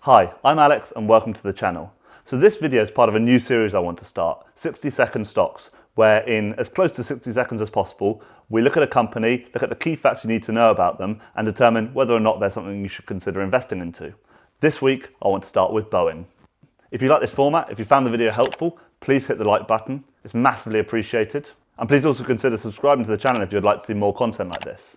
Hi, I'm Alex and welcome to the channel. So this video is part of a new series I want to start, 60-second stocks, where in as close to 60 seconds as possible, we look at a company, look at the key facts you need to know about them and determine whether or not there's something you should consider investing into. This week, I want to start with Boeing. If you like this format, if you found the video helpful, please hit the like button. It's massively appreciated. And please also consider subscribing to the channel if you'd like to see more content like this.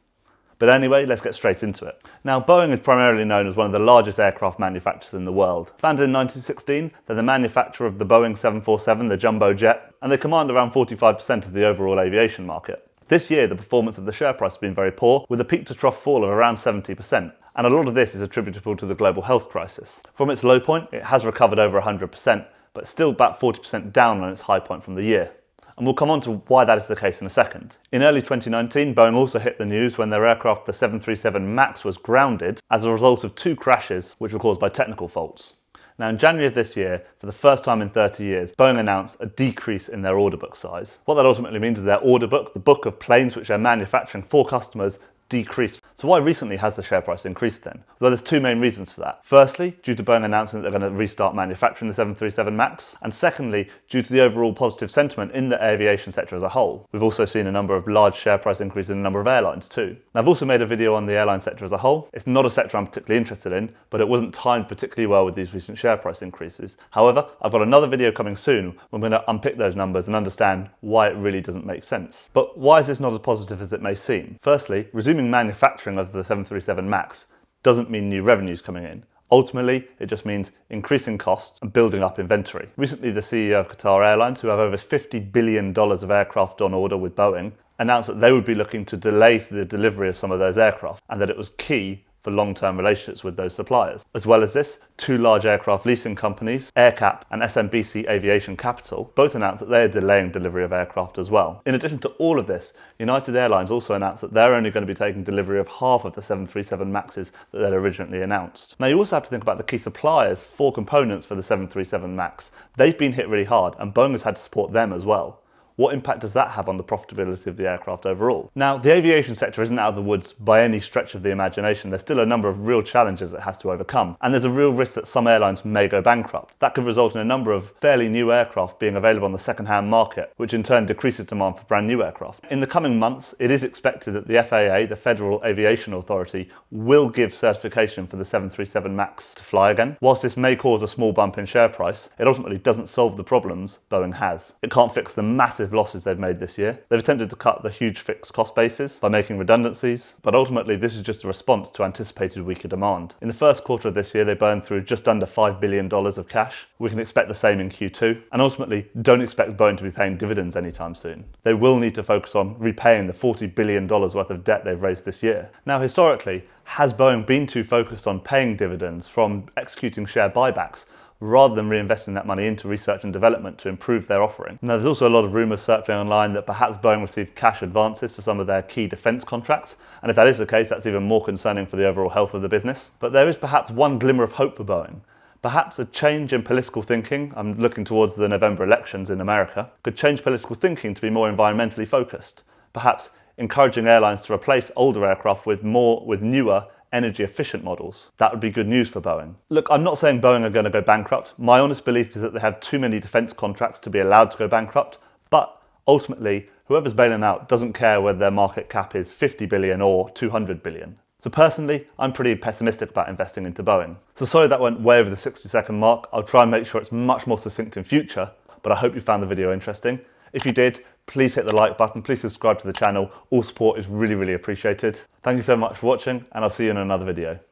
But anyway, let's get straight into it. Now, Boeing is primarily known as one of the largest aircraft manufacturers in the world. Founded in 1916, they're the manufacturer of the Boeing 747, the jumbo jet, and they command around 45% of the overall aviation market. This year, the performance of the share price has been very poor, with a peak to trough fall of around 70%. And a lot of this is attributable to the global health crisis. From its low point, it has recovered over 100%, but still about 40% down on its high point from the year. And we'll come on to why that is the case in a second. In early 2019, Boeing also hit the news when their aircraft, the 737 MAX, was grounded as a result of two crashes which were caused by technical faults. Now, in January of this year, for the first time in 30 years, Boeing announced a decrease in their order book size. What that ultimately means is their order book, the book of planes which they're manufacturing for customers, decreased. So why recently has the share price increased then? Well, there's two main reasons for that. Firstly, due to Boeing announcing that they're going to restart manufacturing the 737 MAX. And secondly, due to the overall positive sentiment in the aviation sector as a whole. We've also seen a number of large share price increases in a number of airlines too. Now, I've also made a video on the airline sector as a whole. It's not a sector I'm particularly interested in, but it wasn't timed particularly well with these recent share price increases. However, I've got another video coming soon where I'm going to unpick those numbers and understand why it really doesn't make sense. But why is this not as positive as it may seem? Firstly, resuming manufacturing of the 737 MAX doesn't mean new revenues coming in. Ultimately, it just means increasing costs and building up inventory. Recently, the CEO of Qatar Airlines, who have over $50 billion of aircraft on order with Boeing, announced that they would be looking to delay the delivery of some of those aircraft and that it was key for long-term relationships with those suppliers. As well as this, two large aircraft leasing companies, AERCAP and SBMC Aviation Capital, both announced that they are delaying delivery of aircraft as well. In addition to all of this, United Airlines also announced that they're only going to be taking delivery of half of the 737 MAXs that they'd originally announced. Now, you also have to think about the key suppliers for components for the 737 MAX. They've been hit really hard and Boeing has had to support them as well. What impact does that have on the profitability of the aircraft overall? Now, the aviation sector isn't out of the woods by any stretch of the imagination. There's still a number of real challenges it has to overcome. And there's a real risk that some airlines may go bankrupt. That could result in a number of fairly new aircraft being available on the second-hand market, which in turn decreases demand for brand new aircraft. In the coming months, it is expected that the FAA, the Federal Aviation Authority, will give certification for the 737 MAX to fly again. Whilst this may cause a small bump in share price, it ultimately doesn't solve the problems Boeing has. It can't fix the massive losses they've made this year. They've attempted to cut the huge fixed cost bases by making redundancies, but ultimately this is just a response to anticipated weaker demand. In the first quarter of this year, they burned through just under $5 billion of cash. We can expect the same in Q2, and ultimately don't expect Boeing to be paying dividends anytime soon. They will need to focus on repaying the $40 billion worth of debt they've raised this year. Now, historically, has Boeing been too focused on paying dividends from executing share buybacks rather than reinvesting that money into research and development to improve their offering? Now, there's also a lot of rumours circling online that perhaps Boeing received cash advances for some of their key defence contracts, and if that is the case, that's even more concerning for the overall health of the business. But there is perhaps one glimmer of hope for Boeing. Perhaps a change in political thinking, I'm looking towards the November elections in America, could change political thinking to be more environmentally focused. Perhaps encouraging airlines to replace older aircraft with newer, energy efficient models. That would be good news for Boeing. Look, I'm not saying Boeing are going to go bankrupt. My honest belief is that they have too many defence contracts to be allowed to go bankrupt, but ultimately, whoever's bailing out doesn't care whether their market cap is 50 billion or 200 billion. So personally, I'm pretty pessimistic about investing into Boeing. So sorry that went way over the 60-second mark. I'll try and make sure it's much more succinct in future, but I hope you found the video interesting. If you did, please hit the like button, please subscribe to the channel. All support is really, really appreciated. Thank you so much for watching, and I'll see you in another video.